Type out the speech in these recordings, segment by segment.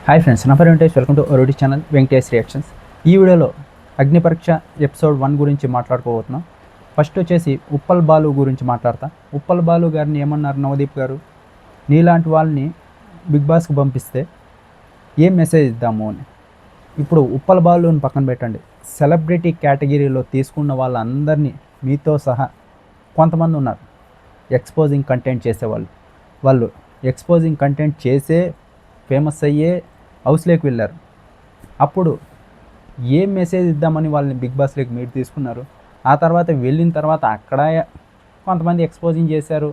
Hi friends, నా పేరు Venkatesh. Welcome to ఓరోడి ఛానల్ వెంకటేష్ రియాక్షన్స్. ఈ వీడియోలో అగ్ని పరీక్ష ఎపిసోడ్ 1 గురించి మాట్లాడుకోబోతున్నాం. ఫస్ట్ వచ్చేసి ఉప్పల్ బాలు గురించి మాట్లాడతా. ఉప్పల్ బాలు గారిని ఏమన్నారు నవదీప్ గారు, నీలాంటి వాళ్ళని బిగ్ బాస్కి పంపిస్తే ఏం మెసేజ్ ఇద్దాము అని. ఇప్పుడు ఉప్పల్ బాలుని పక్కన పెట్టండి, సెలబ్రిటీ కేటగిరీలో తీసుకున్న వాళ్ళందరినీ మీతో సహా కొంతమంది ఉన్నారు ఎక్స్పోజింగ్ కంటెంట్ చేసేవాళ్ళు. వాళ్ళు ఎక్స్పోజింగ్ కంటెంట్ చేసే ఫేమస్ అయ్యే హౌస్లోకి వెళ్ళారు. అప్పుడు ఏం మెసేజ్ ఇద్దామని వాళ్ళని బిగ్ బాస్లోకి మీరు తీసుకున్నారు. ఆ తర్వాత వెళ్ళిన తర్వాత అక్కడ కొంతమంది ఎక్స్పోజింగ్ చేశారు,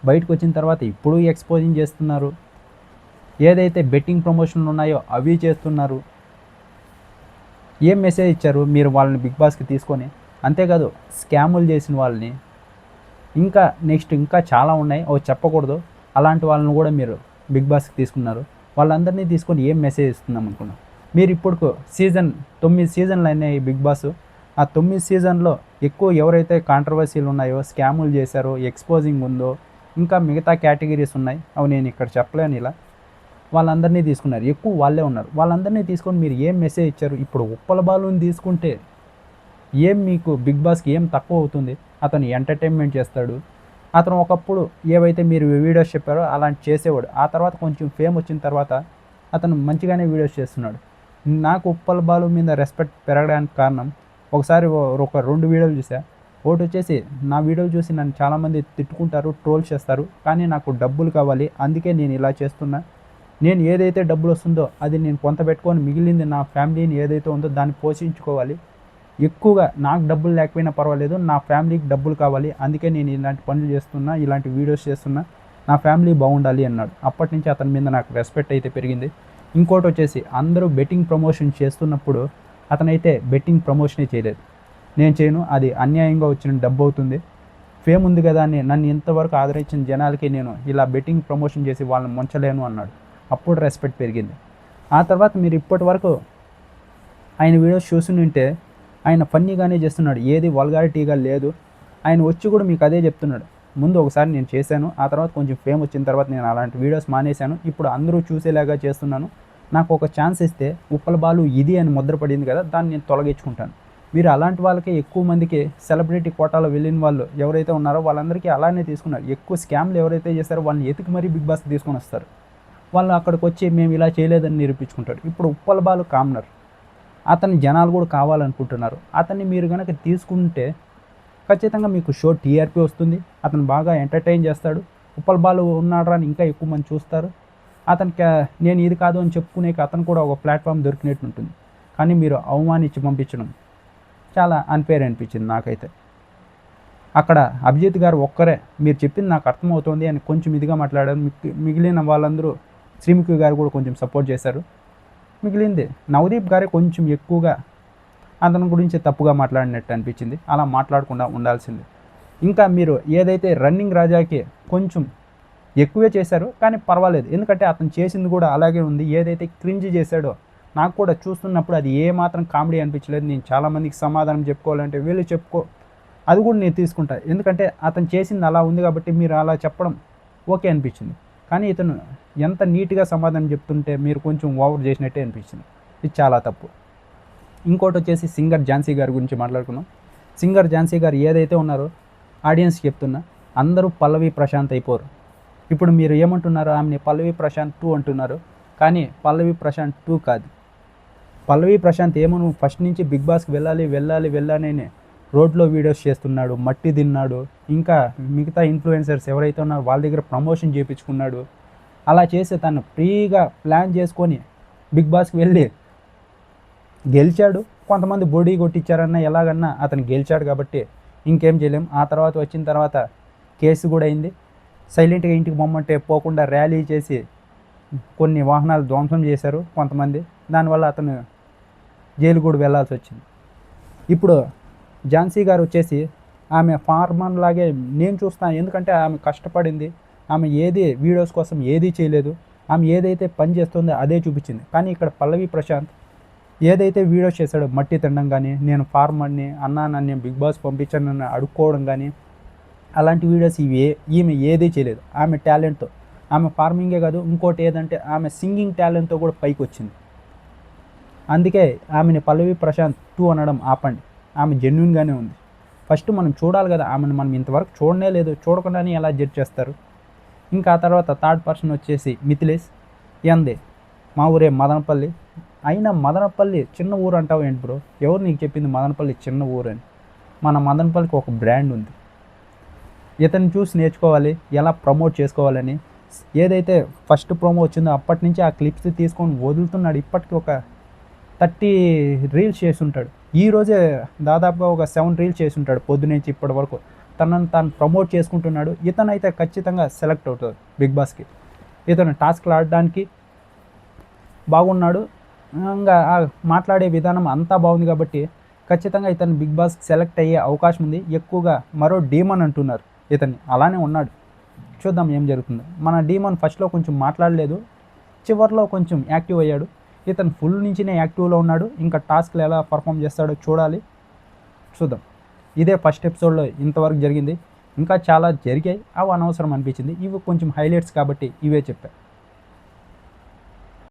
బయటకు వచ్చిన తర్వాత ఇప్పుడు ఎక్స్పోజింగ్ చేస్తున్నారు. ఏదైతే బెట్టింగ్ ప్రమోషన్లు ఉన్నాయో అవి చేస్తున్నారు. ఏం మెసేజ్ ఇచ్చారు మీరు వాళ్ళని బిగ్ బాస్కి తీసుకొని? అంతేకాదు, స్కాములు చేసిన వాళ్ళని ఇంకా నెక్స్ట్ ఇంకా చాలా ఉన్నాయి, అవి చెప్పకూడదు, అలాంటి వాళ్ళని కూడా మీరు బిగ్ బాస్కి తీసుకున్నారు. వాళ్ళందరినీ తీసుకొని ఏం మెసేజ్ ఇస్తున్నాం అనుకున్నాం. మీరు ఇప్పుడు 9 సీజన్లు అయినాయి బిగ్ బాస్. ఆ 9 సీజన్లో ఎక్కువ ఎవరైతే కాంట్రవర్సీలు ఉన్నాయో, స్కాములు చేశారో, ఎక్స్పోజింగ్ ఉందో, ఇంకా మిగతా కేటగిరీస్ ఉన్నాయి, అవి నేను ఇక్కడ చెప్పలేను. ఇలా వాళ్ళందరినీ తీసుకున్నారు, ఎక్కువ వాళ్ళే ఉన్నారు. వాళ్ళందరినీ తీసుకొని మీరు ఏం మెసేజ్ ఇచ్చారు? ఇప్పుడు ఉప్పల బాలుని తీసుకుంటే ఏం మీకు బిగ్ బాస్కి ఏం తక్కువ అవుతుంది? అతను ఎంటర్టైన్మెంట్ చేస్తాడు. అతను ఒకప్పుడు ఏవైతే మీరు వీడియోస్ చెప్పారో అలాంటి చేసేవాడు. ఆ తర్వాత కొంచెం ఫేమ్ వచ్చిన తర్వాత అతను మంచిగానే వీడియోస్ చేస్తున్నాడు. నాకు ఉప్పల్ బాలు మీద రెస్పెక్ట్ పెరగడానికి కారణం, ఒకసారి ఒక 2 వీడియోలు చూసా. ఒకటి వచ్చేసి, నా వీడియోలు చూసి నన్ను చాలామంది తిట్టుకుంటారు, ట్రోల్ చేస్తారు, కానీ నాకు డబ్బులు కావాలి, అందుకే నేను ఇలా చేస్తున్నా. నేను ఏదైతే డబ్బులు వస్తుందో అది నేను కొంత పెట్టుకొని మిగిలింది నా ఫ్యామిలీని ఏదైతే ఉందో దాన్ని పోషించుకోవాలి. ఎక్కువగా నాకు డబ్బులు లేకపోయినా పర్వాలేదు, నా ఫ్యామిలీకి డబ్బులు కావాలి, అందుకే నేను ఇలాంటి పనులు చేస్తున్నా, ఇలాంటి వీడియోస్ చేస్తున్నా, నా ఫ్యామిలీ బాగుండాలి అన్నాడు. అప్పటి నుంచి అతని మీద నాకు రెస్పెక్ట్ అయితే పెరిగింది. ఇంకోటి వచ్చేసి, అందరూ బెట్టింగ్ ప్రమోషన్ చేస్తున్నప్పుడు అతనైతే బెట్టింగ్ ప్రమోషనే చేయలేదు. నేను చేయను, అది అన్యాయంగా వచ్చిన డబ్బు అవుతుంది, ఫేమ్ ఉంది కదా అని నన్ను ఇంతవరకు ఆదరించిన జనాలకి నేను ఇలా బెట్టింగ్ ప్రమోషన్ చేసి వాళ్ళని ముంచలేను అన్నాడు. అప్పుడు రెస్పెక్ట్ పెరిగింది. ఆ తర్వాత మీరు ఇప్పటి వరకు ఆయన వీడియోస్ చూస్తుంటే ఆయన ఫన్నీగానే చేస్తున్నాడు, ఏది వల్గారిటీగా లేదు. ఆయన వచ్చి కూడా మీకు అదే చెప్తున్నాడు, ముందు ఒకసారి నేను చేశాను, ఆ తర్వాత కొంచెం ఫేమ్ వచ్చిన తర్వాత నేను అలాంటి వీడియోస్ మానేశాను, ఇప్పుడు అందరూ చూసేలాగా చేస్తున్నాను, నాకు ఒక ఛాన్స్ ఇస్తే ఉప్పల బాలు ఇది అని ముద్రపడింది కదా, దాన్ని నేను తొలగించుకుంటాను. మీరు అలాంటి వాళ్ళకి ఎక్కువ మందికి సెలబ్రిటీ కోటాలో వెళ్ళిన వాళ్ళు ఎవరైతే ఉన్నారో వాళ్ళందరికీ అలానే తీసుకున్నారు. ఎక్కువ స్కామ్లు ఎవరైతే చేస్తారో వాళ్ళని ఎతికి మరీ బిగ్ బాస్కి తీసుకొని వస్తారు. వాళ్ళు అక్కడికి వచ్చి మేము ఇలా చేయలేదని నిరూపించుకుంటారు. ఇప్పుడు ఉప్పల బాలు కామనర్, అతని జనాలు కూడా కావాలనుకుంటున్నారు. అతన్ని మీరు కనుక తీసుకుంటే ఖచ్చితంగా మీకు షో టీఆర్పీ వస్తుంది, అతను బాగా ఎంటర్టైన్ చేస్తాడు, ఉప్పల్ బాలు ఉన్నాడు అని ఇంకా ఎక్కువ మంది చూస్తారు. అతనికి నేను ఇది కాదు అని చెప్పుకునే అతను కూడా ఒక ప్లాట్ఫామ్ దొరికినట్టు ఉంటుంది. కానీ మీరు అవమానించి పంపించడం చాలా అన్ఫేర్ అనిపించింది నాకైతే. అక్కడ అభిజిత్ గారు ఒక్కరే మీరు చెప్పింది నాకు అర్థమవుతుంది అని కొంచెం ఇదిగా మాట్లాడారు. మిగిలిన వాళ్ళందరూ, శ్రీముఖి గారు కూడా కొంచెం సపోర్ట్ చేశారు. మిగిలింది నవదీప్ గారే కొంచెం ఎక్కువగా అతని గురించి తప్పుగా మాట్లాడినట్టు అనిపించింది. అలా మాట్లాడకుండా ఉండాల్సింది. ఇంకా మీరు ఏదైతే రన్నింగ్ రాజాకి కొంచెం ఎక్కువే చేశారో కానీ పర్వాలేదు, ఎందుకంటే అతను చేసింది కూడా అలాగే ఉంది. ఏదైతే క్రింజ్ చేశాడో నాకు కూడా చూస్తున్నప్పుడు అది ఏ మాత్రం కామెడీ అనిపించలేదు. నేను చాలామందికి సమాధానం చెప్పుకోవాలంటే వీళ్ళు చెప్పుకో, అది కూడా నేను తీసుకుంటా, ఎందుకంటే అతను చేసింది అలా ఉంది కాబట్టి మీరు అలా చెప్పడం ఓకే అనిపించింది. కానీ ఇతను ఎంత నీట్గా సమాధానం చెప్తుంటే మీరు కొంచెం ఓవర్ చేసినట్టే అనిపించింది. ఇది చాలా తప్పు. ఇంకోటి వచ్చేసి సింగర్ ఝాన్సీ గారి గురించి మాట్లాడుకున్నాం. సింగర్ ఝాన్సీ గారు ఏదైతే ఉన్నారో ఆడియన్స్కి చెప్తున్నా, అందరూ పల్లవి ప్రశాంత్ అయిపోరు. ఇప్పుడు మీరు ఏమంటున్నారు, ఆమెని పల్లవి ప్రశాంత్ 2 అంటున్నారు, కానీ పల్లవి ప్రశాంత్ 2 కాదు. పల్లవి ప్రశాంత్ ఏమో ఫస్ట్ నుంచి బిగ్ బాస్కి వెళ్ళాలి వెళ్ళాలి వెళ్ళాలని రోడ్లో వీడియోస్ చేస్తున్నాడు, మట్టి తిన్నాడు, ఇంకా మిగతా ఇన్ఫ్లుయెన్సర్స్ ఎవరైతే ఉన్నారో వాళ్ళ దగ్గర ప్రమోషన్ చేయించుకున్నాడు. అలా చేసి తను ఫ్రీగా ప్లాన్ చేసుకొని బిగ్ బాస్కి వెళ్ళి గెలిచాడు. కొంతమంది బోడీ కొట్టించారన్నా ఎలాగన్నా అతను గెలిచాడు కాబట్టి ఇంకేం చేయలేం. ఆ తర్వాత వచ్చిన తర్వాత కేసు కూడా అయింది. సైలెంట్గా ఇంటికి పొమ్మంటే పోకుండా ర్యాలీ చేసి కొన్ని వాహనాలు ధ్వంసం చేశారు కొంతమంది. దానివల్ల అతను జైలు కూడా వెళ్ళాల్సి వచ్చింది. ఇప్పుడు ఝాన్సీ గారు వచ్చేసి ఆమె ఫార్మర్ లాగే నేను చూస్తాను, ఎందుకంటే ఆమె కష్టపడింది, ఆమె ఏది వీడియోస్ కోసం ఏదీ చేయలేదు, ఆమె ఏదైతే పని చేస్తుందో అదే చూపించింది. కానీ ఇక్కడ పల్లవి ప్రశాంత్ ఏదైతే వీడియోస్ చేశాడో మట్టి తినడం కానీ, నేను ఫార్మర్ని అన్నా నన్ను బిగ్ బాస్ పంపించానని అడుక్కోవడం కానీ, అలాంటి వీడియోస్ ఈమె ఏదీ చేయలేదు. ఆమె టాలెంట్తో ఆమె ఫార్మింగే కాదు, ఇంకోటి ఏదంటే ఆమె సింగింగ్ టాలెంట్తో కూడా పైకి వచ్చింది. అందుకే ఆమెని పల్లవి ప్రశాంత్ 2 అనడం ఆపండి. ఆమె జెన్యున్గానే ఉంది. ఫస్ట్ మనం చూడాలి కదా, ఆమెను మనం ఇంతవరకు చూడనే లేదు, చూడకుండానే ఎలా జడ్జ్ చేస్తారు. ఇంకా ఆ తర్వాత థర్డ్ పర్సన్ వచ్చేసి మిథిలేష్. ఎందే మా ఊరే మదనపల్లి. అయినా మదనపల్లి చిన్న ఊరు అంటావు ఏంటి బ్రో? ఎవరు నీకు చెప్పింది మదనపల్లి చిన్న ఊరు అని? మన మదనపల్లికి ఒక బ్రాండ్ ఉంది. ఇతన్ని చూసి నేర్చుకోవాలి ఎలా ప్రమోట్ చేసుకోవాలని. ఏదైతే ఫస్ట్ ప్రోమో వచ్చిందో అప్పటి నుంచి ఆ క్లిప్స్ తీసుకొని వదులుతున్నాడు. ఇప్పటికి ఒక 30 రీల్స్ చేసి ఉంటాడు. ఈరోజే దాదాపుగా ఒక 7 రీల్స్ చేసి ఉంటాడు పొద్దునుంచి ఇప్పటి వరకు. తనను తాను ప్రమోట్ చేసుకుంటున్నాడు. ఇతనైతే ఖచ్చితంగా సెలెక్ట్ అవుతాడు బిగ్ బాస్కి. ఇతను టాస్క్లు ఆడడానికి బాగున్నాడు. ఇంకా మాట్లాడే విధానం అంతా బాగుంది కాబట్టి ఖచ్చితంగా ఇతను బిగ్ బాస్కి సెలెక్ట్ అయ్యే అవకాశం ఉంది. ఎక్కువగా మరో డీమన్ అంటున్నారు ఇతన్ని, అలానే ఉన్నాడు. చూద్దాం ఏం జరుగుతుందో. మన డీమన్ ఫస్ట్లో కొంచెం మాట్లాడలేదు, చివరిలో కొంచెం యాక్టివ్ అయ్యాడు. ఇతను ఫుల్ నుంచినే యాక్టివ్లో ఉన్నాడు. ఇంకా టాస్క్లు ఎలా పర్ఫామ్ చేస్తాడో చూడాలి, చూద్దాం. ఇదే ఫస్ట్ ఎపిసోడ్లో ఇంతవరకు జరిగింది. ఇంకా చాలా జరిగాయి, అవి అనవసరం అనిపించింది. ఇవి కొంచెం హైలైట్స్ కాబట్టి ఇవే చెప్పాను.